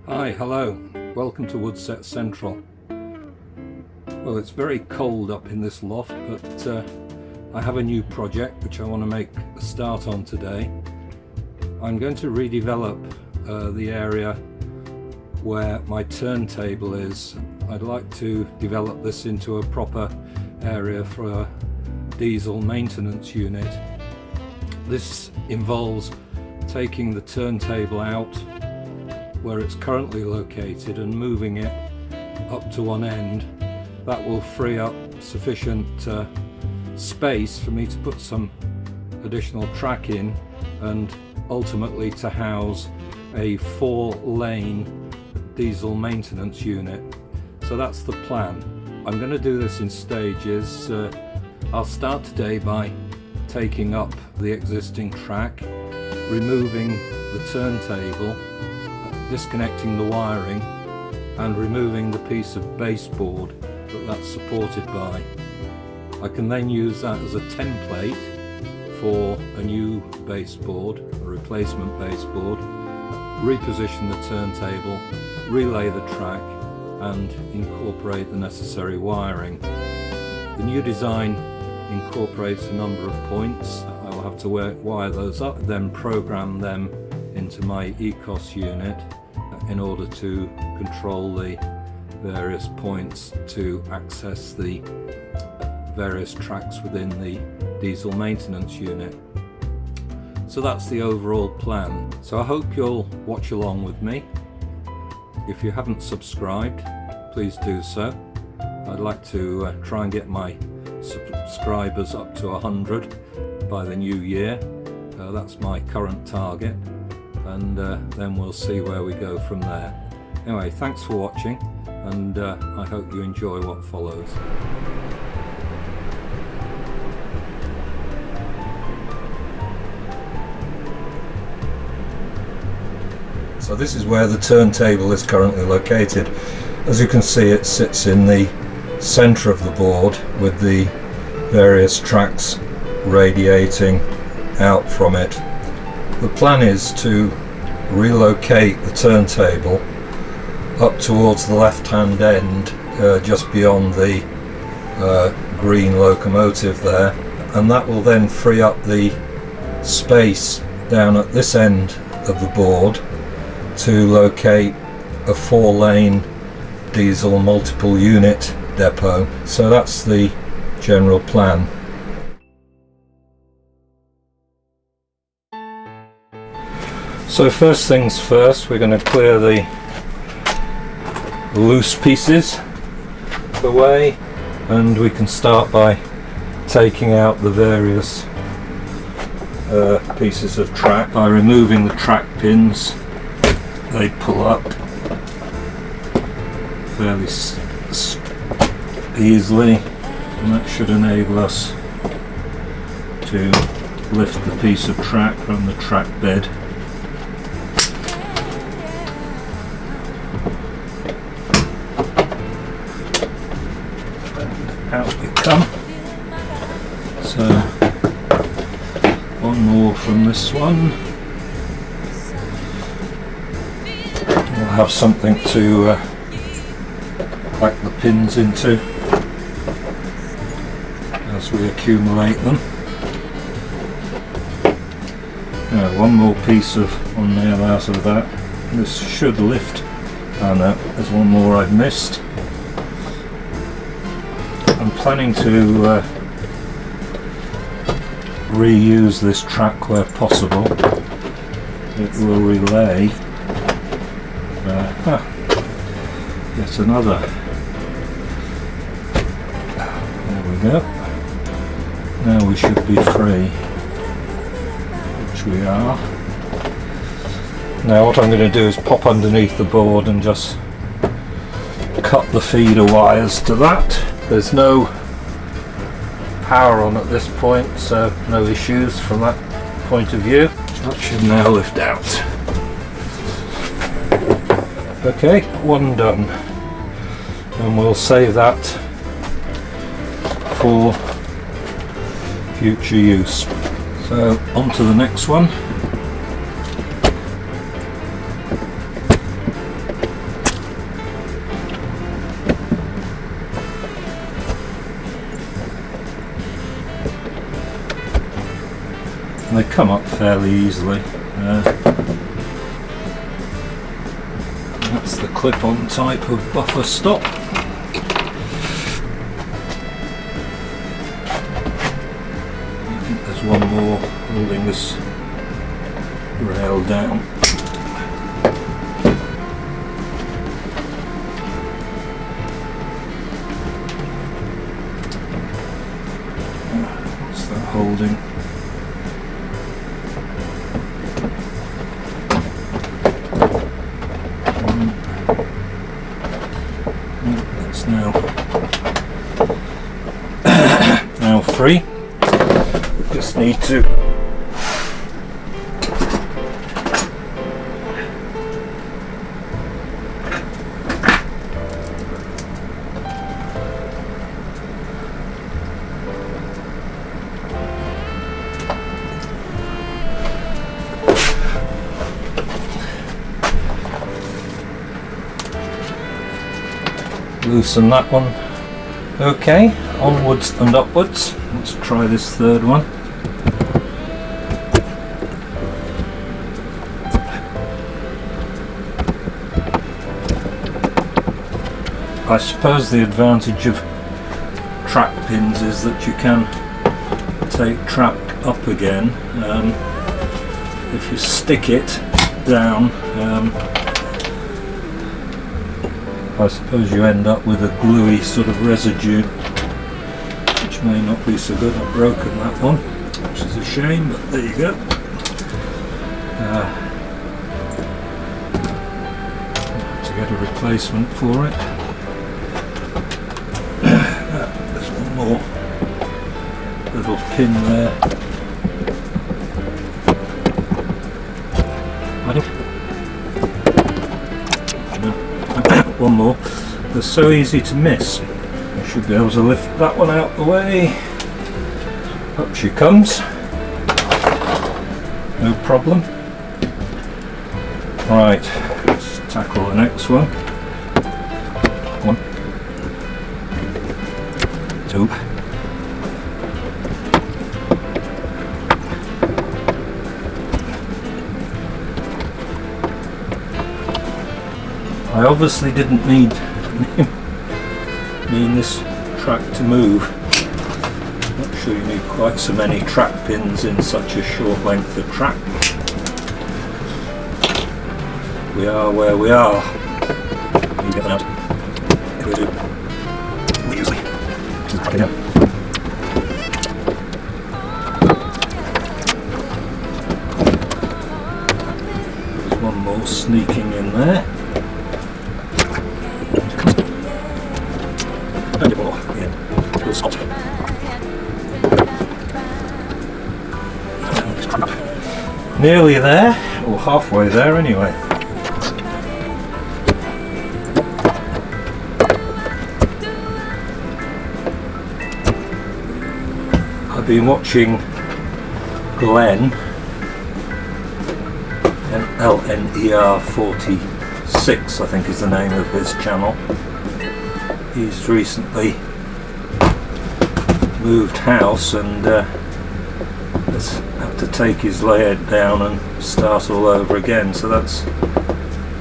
Hi, hello, welcome to Woodsetts Central. Well, it's very cold up in this loft, but I have a new project which I want to make a start on today. I'm going to redevelop the area where my turntable is. I'd like to develop this into a proper area for a diesel maintenance unit. This involves taking the turntable out where it's currently located and moving it up to one end. That will free up sufficient space for me to put some additional track in and ultimately to house a 4-lane diesel maintenance unit. So that's the plan. I'm going to do this in stages. I'll start today by taking up the existing track, removing the turntable, disconnecting the wiring and removing the piece of baseboard that's supported by. I can then use that as a template for a new baseboard, a replacement baseboard, reposition the turntable, relay the track and incorporate the necessary wiring. The new design incorporates a number of points. I'll have to wire those up, then program them into my ECOS unit in order to control the various points to access the various tracks within the diesel maintenance unit. So that's the overall plan. So I hope you'll watch along with me. If you haven't subscribed, please do so. I'd like to try and get my subscribers up to 100 by the new year. That's my current target, and then we'll see where we go from there. Anyway, thanks for watching, and I hope you enjoy what follows. So this is where the turntable is currently located. As you can see, it sits in the centre of the board with the various tracks radiating out from it. The plan is to relocate the turntable up towards the left-hand end, just beyond the green locomotive there, and that will then free up the space down at this end of the board to locate a 4-lane diesel multiple unit depot. So that's the general plan. So first things first, we're going to clear the loose pieces away, and we can start by taking out the various pieces of track. By removing the track pins, they pull up fairly easily, and that should enable us to lift the piece of track from the track bed. Out we come. So one more from this one. We'll have something to pack the pins into as we accumulate them. Now one more piece of one nail out of that. This should lift. Oh no, there's one more I've missed. I'm planning to reuse this track where possible. It will relay yet another. There we go. Now we should be free, which we are. Now what I'm going to do is pop underneath the board and just cut the feeder wires to that. There's no power on at this point, so no issues from that point of view. That should now lift out. Okay, one done, and we'll save that for future use. So on to the next one. and they come up fairly easily. That's the clip-on type of buffer stop. I think there's one more holding this rail down. What's that holding? That's now free. Just need to loosen that one. Okay, onwards and upwards. Let's try this third one. I suppose the advantage of track pins is that you can take track up again. If you stick it down, I suppose you end up with a gluey sort of residue, which may not be so good. I've broken that one, which is a shame, but there you go. To get a replacement for it. There's one more little pin there. One more. They're so easy to miss. I should be able to lift that one out the way. Up she comes. No problem. Right, let's tackle the next one. 1, 2. I obviously didn't mean this track to move. Not sure you need quite so many track pins in such a short length of track. We are where we are. You get that out. We usually just crack it out. There's one more sneaking in there. Nearly there, or halfway there anyway. I've been watching Glenn, LNER46 I think is the name of his channel. He's recently moved house and has had to take his layout down and start all over again, so that's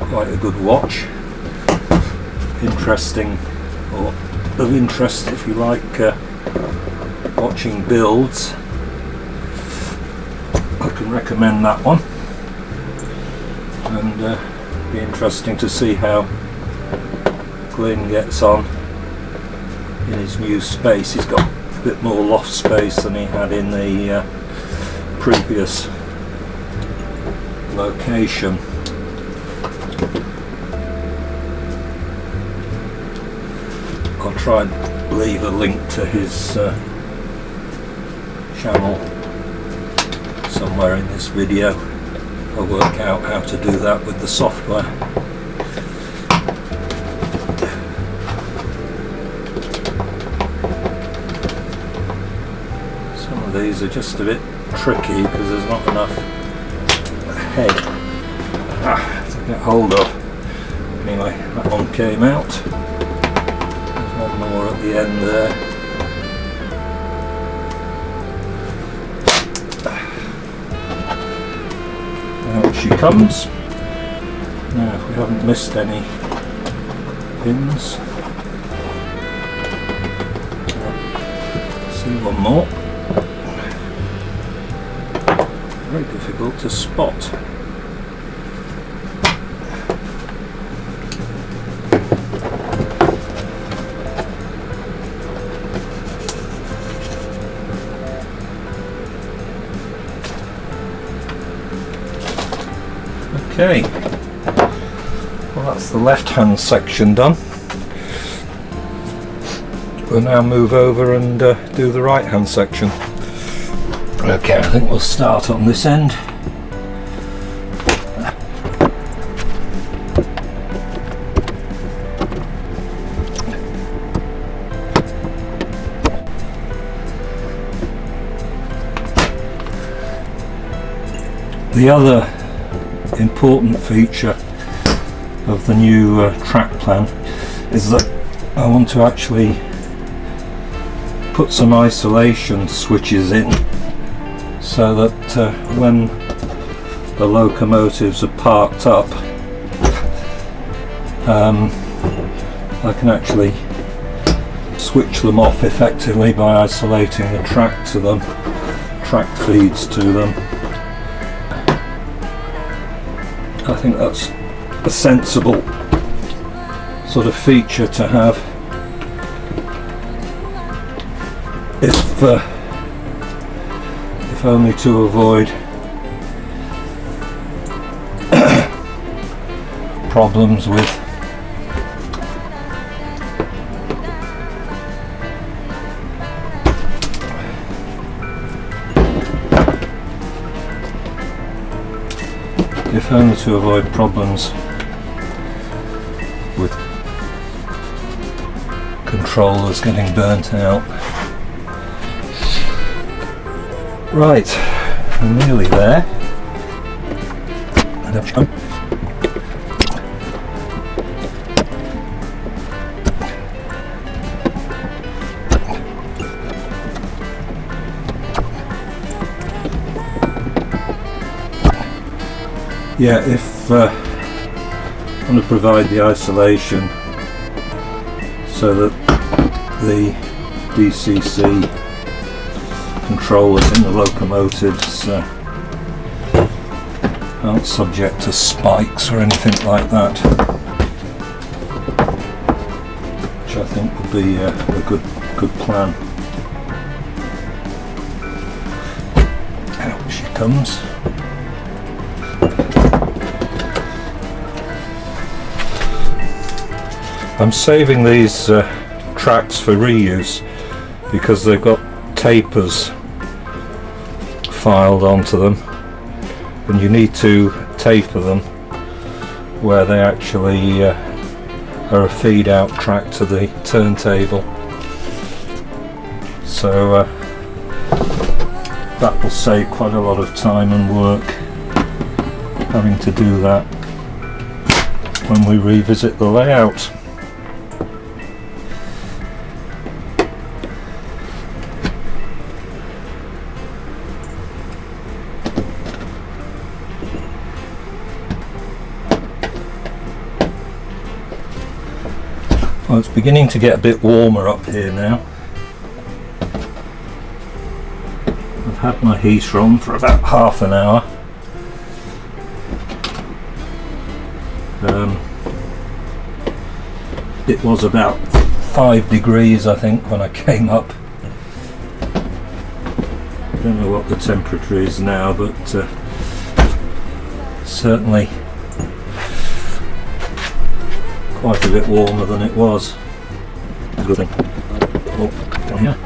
quite a good watch. Interesting, or of interest if you like watching builds. I can recommend that one, and be interesting to see how Glenn gets on in his new space. He's got a bit more loft space than he had in the previous location. I'll try and leave a link to his channel somewhere in this video. I'll work out how to do that with the software. Some of these are just a bit tricky because there's not enough head to get hold of. Anyway, that one came out. There's one more at the end there. comes. Now, if we haven't missed any pins, see one more. Very difficult to spot. Okay, well that's the left hand section done. We'll now move over and do the right hand section. Okay, I think we'll start on this end. The other important feature of the new track plan is that I want to actually put some isolation switches in so that when the locomotives are parked up, I can actually switch them off effectively by isolating the track to them, track feeds to them. I think that's a sensible sort of feature to have if only to avoid problems with controllers getting burnt out. Right, I'm nearly there. Yeah, if I want to provide the isolation so that the DCC controllers in the locomotives aren't subject to spikes or anything like that, which I think would be a good plan. Out she comes. I'm saving these tracks for reuse because they've got tapers filed onto them, and you need to taper them where they actually are a feed out track to the turntable. So that will save quite a lot of time and work having to do that when we revisit the layout. Well, it's beginning to get a bit warmer up here now. I've had my heater on for about half an hour. It was about 5 degrees I think when I came up. I don't know what the temperature is now, but certainly quite a bit warmer than it was. That's a good thing. Oh, down here.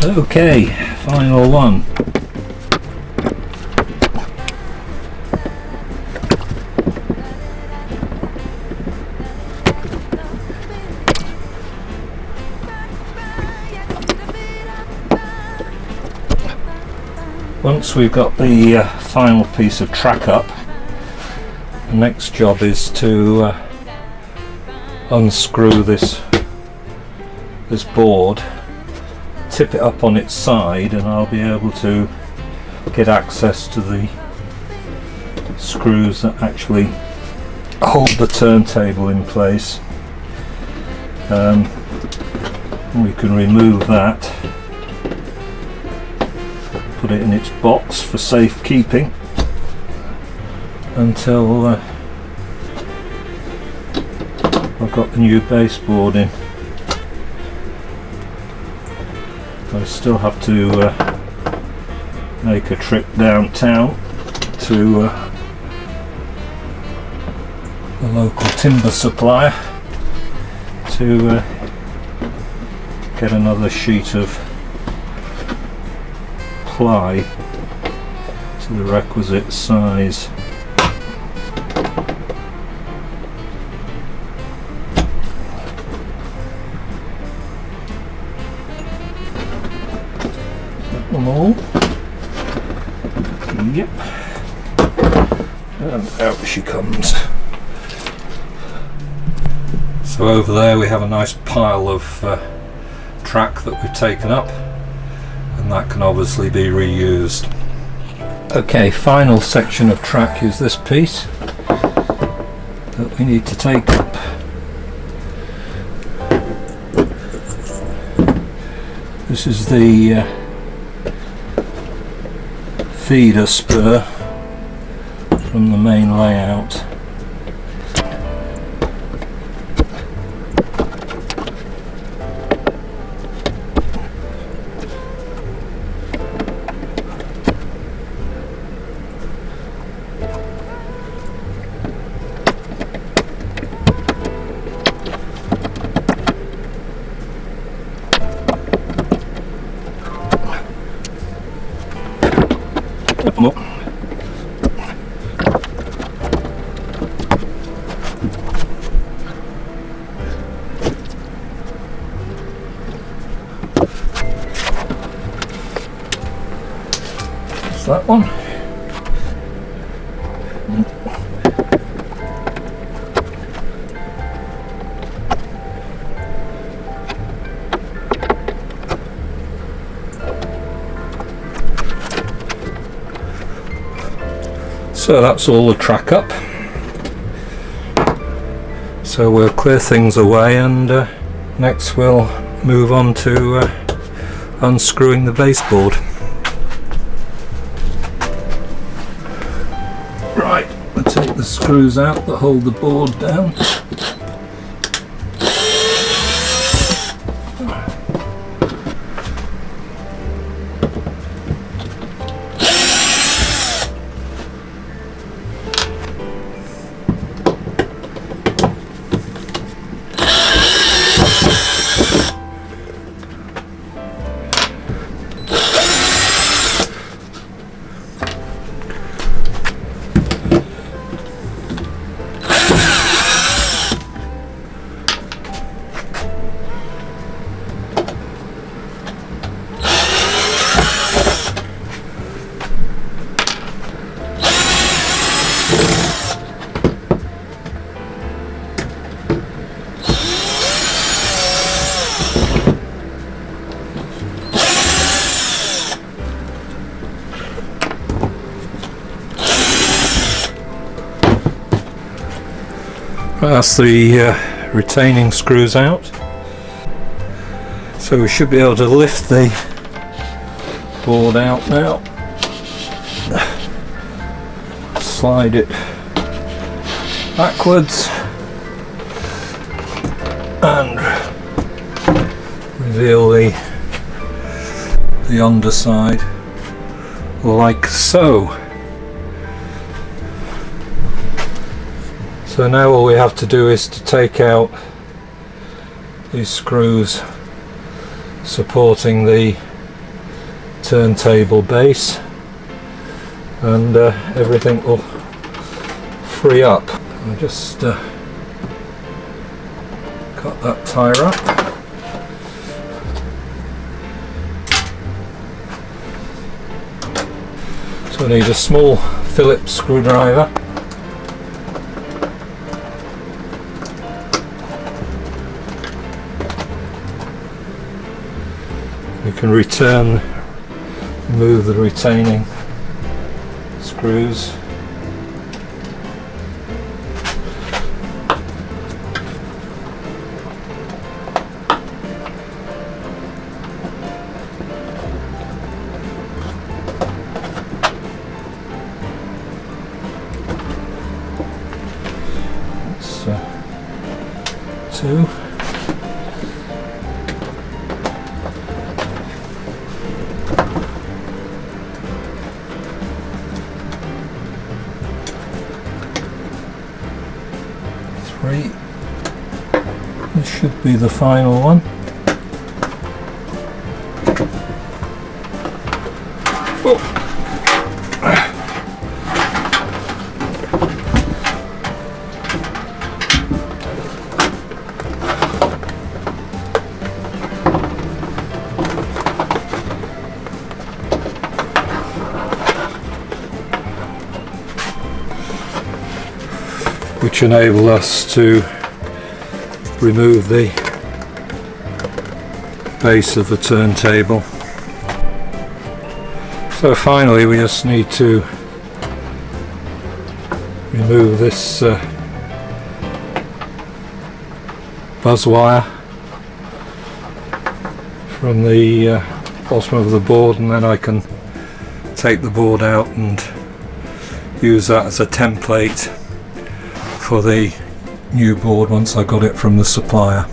Okay, final one. Once we've got the final piece of track up, the next job is to unscrew this board, tip it up on its side, and I'll be able to get access to the screws that actually hold the turntable in place. We can remove that, put it in its box for safekeeping until I've got the new baseboard in. I still have to make a trip downtown to the local timber supplier to get another sheet of ply to the requisite size. Set them all. Yep. And out she comes. So over there we have a nice pile of track that we've taken up, and that can obviously be reused. Okay, final section of track is this piece that we need to take up. This is the feeder spur from the main layout. That one. So that's all the track up. So we'll clear things away, and next we'll move on to unscrewing the baseboard. Right, we'll take the screws out that hold the board down. That's the retaining screws out, so we should be able to lift the board out now, slide it backwards and reveal the underside like so. So now all we have to do is to take out these screws supporting the turntable base, and everything will free up. I'll just cut that tyre up. So I need a small Phillips screwdriver. You can remove the retaining screws. That's 2. This should be the final one. Oh. Which enable us to remove the base of the turntable. So finally we just need to remove this buzz wire from the bottom of the board, and then I can take the board out and use that as a template for the new board once I got it from the supplier.